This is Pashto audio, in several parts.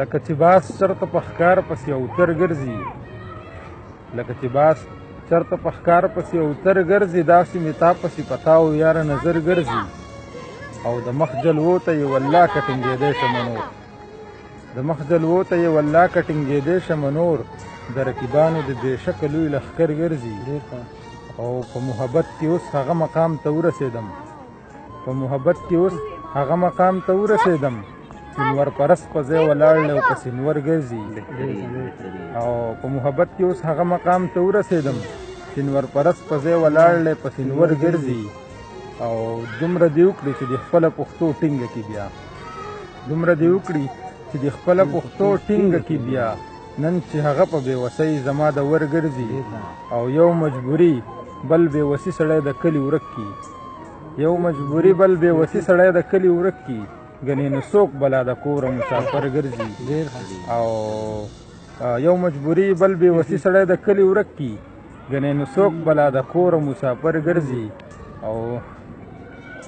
لکه چې باز چرته په ښکار پسې اوتر ګرځي، لکه چې باز چرته په ښکار پسې اوتر ګرځي، داسې مې تا پسې په تا و یاره نظر ګرځي. او د مخ جلوو ته یې والله که ټینګېدی شمه نور، د مخ جلوو ته یې والله که ټینګېدی شمه نور، د رقیبانو د بې شکه لوی لښکر ګرځي. او په محبت کې اوس هغه مقام ته ورسېدم، په محبت کې اوس هغه مقام ته ورسېدم، سینور پرست په ځای ولاړ دی او په سینور ګرځي. او په محبت کې اوس هغه مقام ته ورسېدم، سینور پرست په ځای ولاړ دی په سینور ګرځي. او دومره دې وکړي چې د خپله پښتو ټینګه کړي بیا، دومره دې وکړي چې د خپله پښتو ټینګه کړي بیا، نن چې هغه په بېوسۍ زما د ور ګرځي. او یو مجبوري بل بېوسي سړی د کلي ورک کړي، یو مجبوري بل بېوسي سړی د کلي ورک کړي، ګنې نو څوک بلا د کوره مسافر ګرځي. او یو مجبوري بل بېوسي سړی د کلي ورک کړي، ګنې نو څوک بلا د کوره مسافر ګرځي. او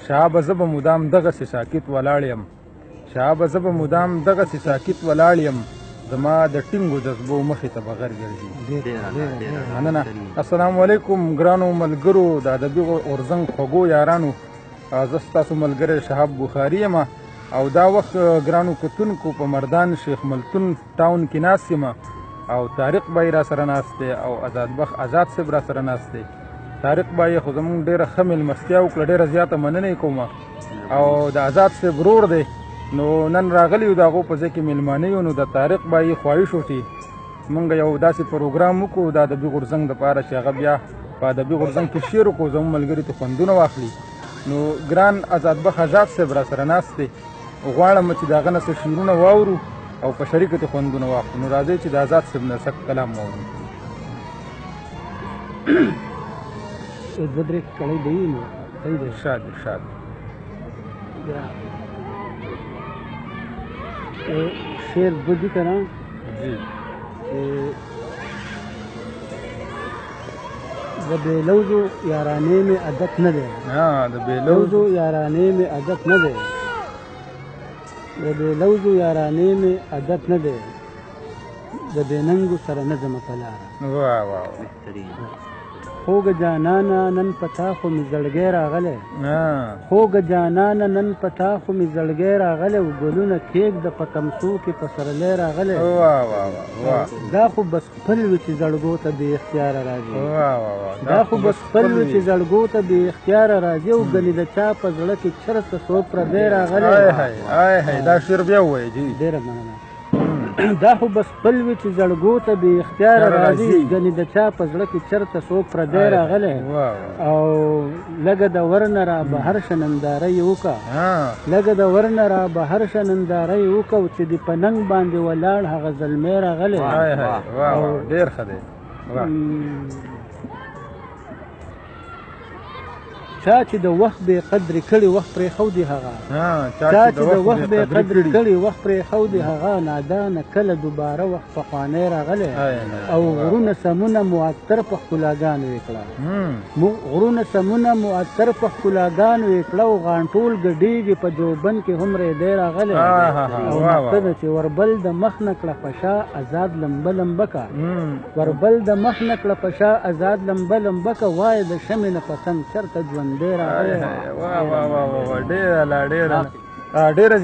شابه زه به مدام دغسې ساکت ولاړ یم، شابه زه به مدام دغسې ساکت ولاړ یم، زما د ټینګو جذبو مخې ته به غر ګرځي. مننه. السلام علیکم ګرانو ملګرو، د ادبي غورځنګ خوږو یارانو، زه ستاسو ملګری شهاب بخاري یم. او دا وخت ګرانو کتونکو په مردان شیخ ملتون ټاون کې ناست یم، او طارق بای را سره ناست دی، او آزاد صاحب را سره ناست دی. طارق بای خو زمونږ ډېره ښه مېلمستیا وکړه، ډېره زیاته مننه یې کوم. او د آزاد صاحب ورور دی، نو نن راغلی یو د هغو په ځای کې مېلمانه یو، نو د طارق بای خواهش و چې مونږ یو داسې پروګرام وکړو د ادبي غورځنګ دپاره چې هغه بیا په ادبي غورځنګ کې شعر وکړو، زموږ ملګري ته خوندونه واخلي. نو ګران آزادبخ آزاد صاحب را سره ناست دی، غواړم چې د هغه نه څه شعرونه واورو او په شریکه ترې خوندونه واخلو. نو راځئ چې د آزاد صاحب نه سخت کلام واورو. دوه درې کړۍ دی نو صحیح دی. ارشاد ارشاد. شعر دو دي که نه جی د بېلوزو یارانې مې عادت نه دی، د بېلوزو یارانې مې عادت نه دی، د بېلوزو یارانې مې عادت نه دی، د بېننګو سره نه ځمه په لاره. واه واه خوږه جانانه نن په تا خو مې زړګی راغلی، خوږه جانانه نن په تا خو مې زړګی راغلی، و ګلونه کېږده په تمسو کې پسرلی راغلی. دا خو بس خپل وي چې زړګو ته بې اختیاره راځي، دا خو بس خپل وي چې زړګو ته بې اختیاره راځي، او ګنې د چا په زړه کې چېرته څوک پردی راغلی. دا شعر بیا ووایه جي. ډېره مننه. دا خو بس خپل وي چې زړګو ته بې اختیاره راځي، ګنې د چا په زړه کې چېرته څوک پردی راغلی. او لږه د ور نه را بهر شه ننداره یې وکړه، لږه د ور نه را بهر شه ننداره یې وکړه، چې د په ننګ باندې ولاړ هغه زلمی راغلی. ډېر ښه دی. چا چې د وخت بې قدرې کړي وخت پرېښودي هغه، چا چې د وخت بې قدرې کړي وخت پرېښودي هغه، نادانه کله دوباره وخت پخوانی راغلی. او غرونه سمونه معطر په ښکلاګانو یې کړه، غرونه سمونه معطر په ښکلاګانو یې کړه، او غانټول ګډېږي په جوبن کې هم ریدی راغلی. او مقصده چې وربل د مخ نه کړه په شا ازاد لمبه لمبه که، وربل د مخ نه کړه په شا ازاد لمبه لمبه که، وایه د شمې نه پتنګ چېرته ژوند ډېره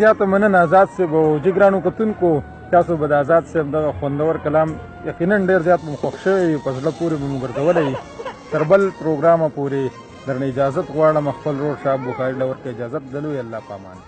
زیاته مننه آزاد صاحب. او جګرانو کتونکو، تاسو به د آزاد صاحب دغه خوندور کلام یقینا ډېر زیات مو خوښ شوی، په زړه پورې به مو ګرځولی. تر بل پروګرامه پورې درنه اجازت غواړم، خپل ورور شهاب بخاري له ورکړه اجازت دلوي. الله په امان.